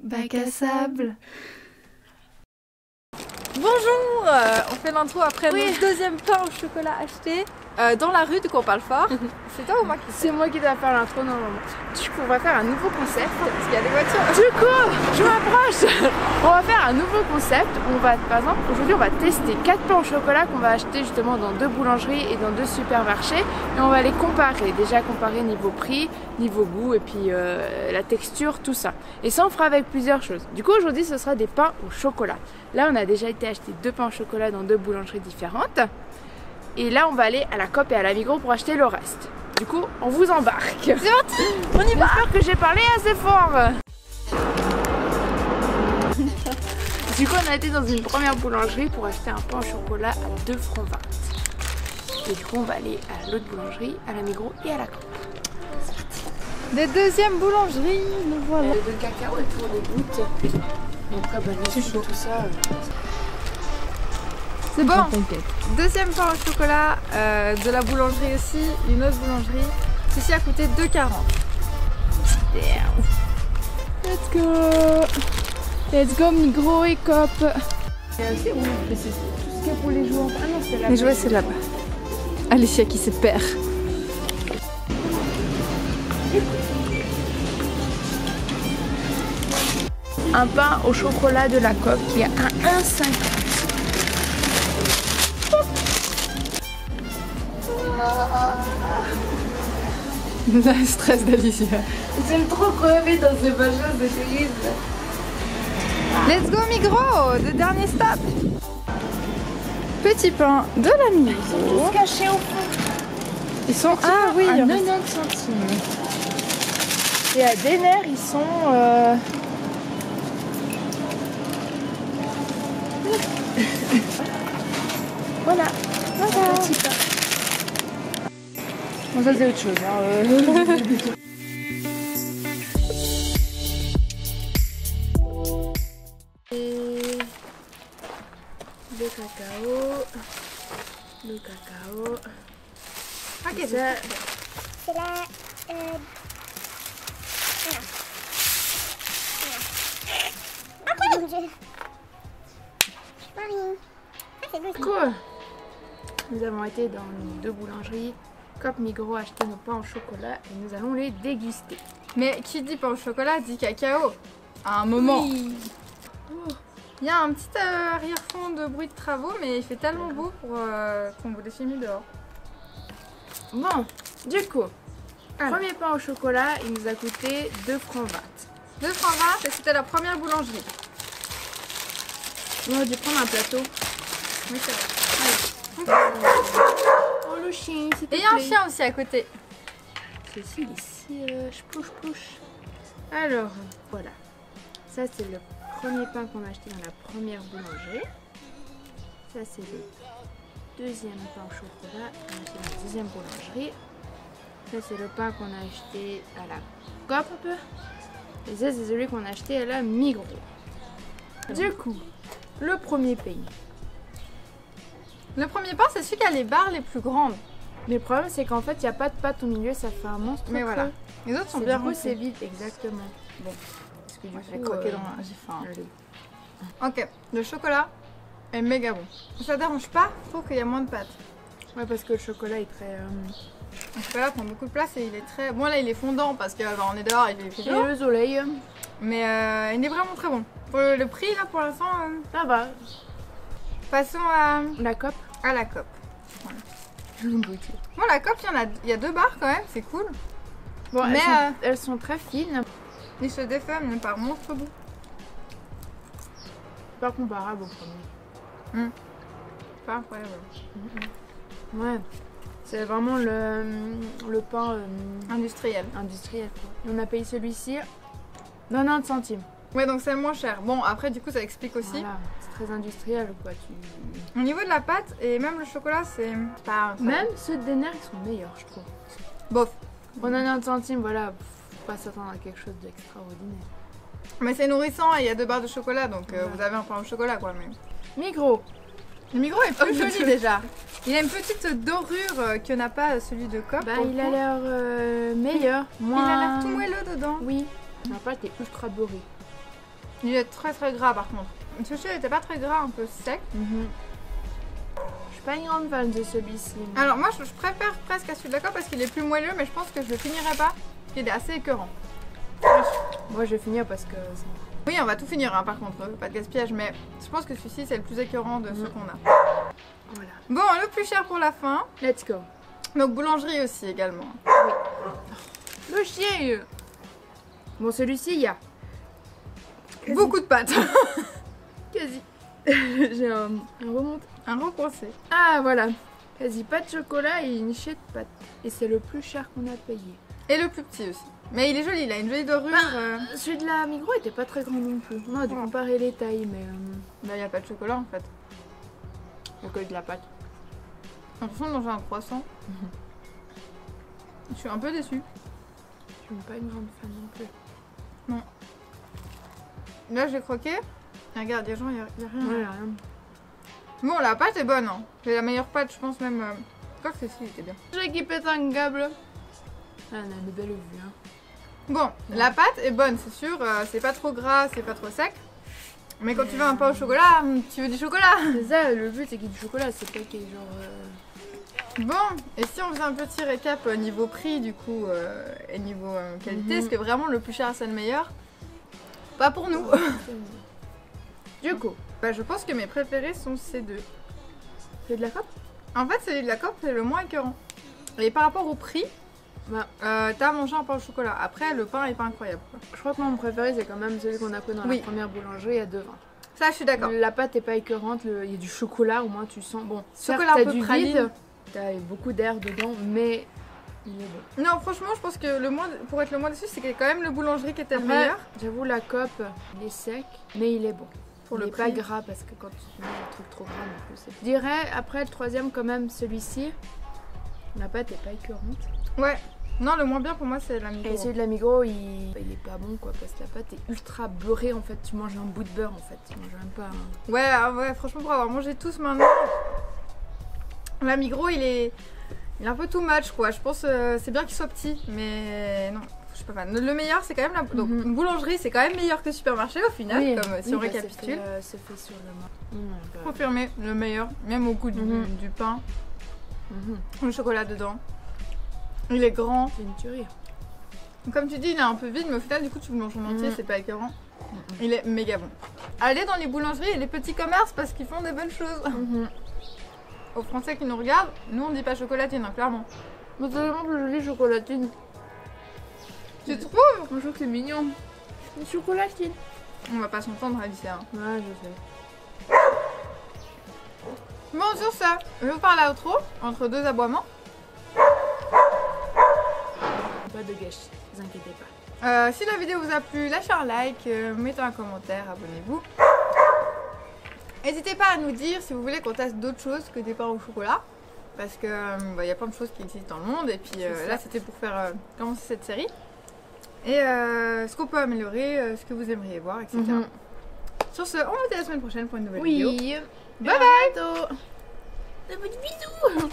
bac à sable. Bonjour, on fait l'intro après notre deuxième pain au chocolat acheté dans la rue, du coup on parle fort. C'est toi ou moi qui C'est moi qui dois faire l'intro normalement. Du coup on va faire un nouveau concept. Parce qu'il y a des voitures. Du coup, je m'approche. On va faire un nouveau concept. On va, par exemple, aujourd'hui on va tester 4 pains au chocolat qu'on va acheter justement dans 2 boulangeries et dans 2 supermarchés. Et on va les comparer. Déjà comparer niveau prix, niveau goût et puis la texture, tout ça. Et ça on fera avec plusieurs choses. Du coup aujourd'hui ce sera des pains au chocolat. Là on a déjà été acheter 2 pains au chocolat dans 2 boulangeries différentes. Et là on va aller à la Coop et à la Migros pour acheter le reste. Du coup on vous embarque. C'est parti, on y va. J'espère que j'ai parlé assez fort. Du coup on a été dans une première boulangerie pour acheter un pain au chocolat à 2 francs 20. Et du coup on va aller à l'autre boulangerie, à la Migros et à la Coop. C'est parti. Des deuxièmes boulangeries, nous voilà. De cacao et pour des gouttes. Donc après bah, les sucres, tout ça. C'est bon. Deuxième pain au chocolat de la boulangerie aussi, une autre boulangerie. Ceci a coûté 2,40. Let's go. Let's go Migros et Coop. C'est où? C'est tout ce qu'il y a pour les jouets. Ah non, c'est là-bas. Les jouets c'est là-bas. Alicia qui se perd. Un pain au chocolat de la Coop qui est à 1,50. Le stress d'Alicia. J'aime trop crever dans ces machins, c'est terrible. Let's go Migros, le dernier stop. Petit pain de la Migros. Ils sont tous cachés au fond. Ils sont ah oui, à 90 centimes. Et à Denner, ils sont voilà. Petit pain. Bon, ça c'est autre chose. Et le cacao. Le cacao. Ok, ça. C'est la... Oh mon Dieu. Marie. Ah, c'est beau. Cool. Nous avons été dans 2 boulangeries, Coop, Migros, acheter nos pains au chocolat et nous allons les déguster. mais qui dit pain au chocolat dit cacao. À un moment. Oui. Il y a un petit arrière-fond de bruit de travaux, mais il fait tellement beau pour qu'on vous les filme dehors. Bon, du coup, Alors. premier pain au chocolat, il nous a coûté 2 francs 20. 2,20 francs et c'était la première boulangerie. On aurait dû prendre un plateau. Oui, c'est vrai. Oh le chien, Et il y a un chien aussi à côté. Ceci ici, plouche. Alors, voilà. Ça c'est le premier pain qu'on a acheté dans la première boulangerie. Ça c'est le deuxième pain au chocolat qu'on a acheté dans la deuxième boulangerie. Ça c'est le pain qu'on a acheté à la Coop un peu. Et ça c'est celui qu'on a acheté à la Migros. Du coup, le premier pays. Le premier pain, c'est celui qui a les barres les plus grandes. Mais le problème c'est qu'en fait il n'y a pas de pâte au milieu, ça fait un monstre. Mais creux. voilà. Les autres sont C'est bien du coup remplis. c'est vide, exactement. Bon, parce que du Moi, je vais coup, croquer dans la... J'ai faim. allez. Ok, le chocolat est méga bon. Ça dérange pas, je trouve qu'il y a moins de pâte. Ouais, parce que le chocolat est très. Le chocolat prend beaucoup de place et il est très... Bon là il est fondant parce qu'on est dehors, il fait Et chaud. le soleil, Mais il est vraiment très bon. Pour le prix là pour l'instant, ça va. passons à La Coop. la Coop. Bon la Coop il y a 2 barres quand même, c'est cool. Bon, Mais, elles sont très fines. Il se défait mais par monstre bout. Pas comparable au premier. Pas incroyable. Ouais. C'est vraiment le pain Industriel. industriel. Quoi. Et on a payé celui-ci 90 centimes. Ouais donc c'est le moins cher. Bon après du coup ça explique aussi. Voilà. C'est très industriel quoi. Au niveau de la pâte et même le chocolat c'est pas incroyable. Même ceux de Denner ils sont meilleurs je trouve. Bof. Pour 90 centimes, voilà, faut pas s'attendre à quelque chose d'extraordinaire. Mais c'est nourrissant et il y a 2 barres de chocolat donc vous avez un pain au chocolat quoi. Mais... Migros. Le Migros est plus joli déjà. Il a une petite dorure que n'a pas celui de Coop. Bah, il a l'air meilleur. Il a l'air tout moelleux dedans. Oui. La pâte est ultra dorée. Il est très très gras par contre. Celui-ci il était pas très gras, un peu sec. Je suis pas une grande fan de celui-ci. Alors moi je préfère presque à celui de la coque parce qu'il est plus moelleux, mais je pense que je le finirai pas. Il est assez écœurant. Moi je vais finir parce que... Oui, on va tout finir hein, par contre, pas de gaspillage, mais je pense que celui-ci c'est le plus écœurant de ceux qu'on a. Voilà. Bon, le plus cher pour la fin. Let's go. Donc boulangerie aussi également. Le chien. Bon, celui-ci, il y a... Beaucoup de pâtes. Quasi. J'ai un remonte. Un recoincé. Ah, voilà. Quasi pas de chocolat et une chier de pâte. Et c'est le plus cher qu'on a payé. Et le plus petit aussi. Mais il est joli, il a une jolie dorure. Celui de la Migros était pas très grand non plus. On a dû comparer les tailles, mais... Bah, il n'y a pas de chocolat en fait. Il y a que de la pâte. J'ai l'impression de manger un croissant. Je suis un peu déçue. Je suis pas une grande fan non plus. Là, j'ai croqué. Regarde, il y a rien. Voilà. Bon, la pâte est bonne. Hein. C'est la meilleure pâte, je pense même. Quoi que ceci était bien. J'ai qui pète un câble. Ah, on a une belle vue. Hein. Bon, la pâte est bonne, c'est sûr. C'est pas trop gras, c'est pas trop sec. Mais quand tu veux un pain au chocolat, tu veux du chocolat. C'est ça, le but c'est qu'il y ait du chocolat, c'est pas qu'il y ait genre... Bon, et si on faisait un petit récap niveau prix du coup et niveau qualité, est-ce que vraiment le plus cher c'est le meilleur? Pas pour nous. Du coup, Bah, je pense que mes préférés sont ces deux. c'est de la cope. En fait, celui de la coque c'est le moins écœurant. Et par rapport au prix, Bah, t'as mangé un pain au chocolat. Après, le pain est pas incroyable, quoi. je crois que moi mon préféré c'est quand même celui qu'on a pris dans Oui. la première boulangerie à 2,20. Ça, je suis d'accord. La pâte est pas écœurante, il y a du chocolat, au moins tu sens. Bon, certes, Chocolat un t'as peu du praline. vide, t'as beaucoup d'air dedans, mais il est bon. Non, franchement, je pense que pour être le moins déçu, c'est quand même le boulangerie qui était le Après, meilleur. j'avoue, la cope, il est sec, mais il est bon. Pour il le est pas prix. gras parce que quand tu manges un truc trop gras non plus. Je dirais, après le troisième, quand même, celui-ci, la pâte est pas écœurante. Ouais. Non, le moins bien pour moi, c'est la Et Migros. celui de la Migros, il est pas bon quoi, parce que la pâte est ultra beurrée en fait. Tu manges un bout de beurre en fait, tu manges même pas un... Ouais, ouais, franchement, pour avoir mangé tous maintenant, la Migros, il est un peu too much quoi. Je pense c'est bien qu'il soit petit, mais non, je suis pas fan. Le meilleur, c'est quand même la donc, une boulangerie, c'est quand même meilleur que le supermarché au final, Oui, comme si on bah, récapitule. c'est fait sur le main. Confirmé, le meilleur, même au goût du pain, le chocolat dedans. Il est grand. C'est une tuerie. Comme tu dis, il est un peu vide, mais au final, du coup, tu le manges en entier, c'est pas écœurant. Il est méga bon. Allez dans les boulangeries et les petits commerces parce qu'ils font des bonnes choses. Aux Français qui nous regardent, nous on dit pas chocolatine, hein, clairement. Mais c'est vraiment plus joli chocolatine. Tu trouves? Je trouve que c'est mignon. Une chocolatine. On va pas s'entendre à dire ça. Hein. Ouais, je sais. Bon, sur ça, je vais vous parler à outro, entre deux aboiements. Pas de gâchis, ne vous inquiétez pas. Si la vidéo vous a plu, lâchez un like, mettez un commentaire, abonnez-vous. N'hésitez pas à nous dire si vous voulez qu'on teste d'autres choses que des pains au chocolat. Parce que y a plein de choses qui existent dans le monde. Et puis là, c'était pour faire commencer cette série. Et ce qu'on peut améliorer, ce que vous aimeriez voir, etc. Sur ce, on se dit à la semaine prochaine pour une nouvelle vidéo. Oui. Bye bye. Des petits bisous.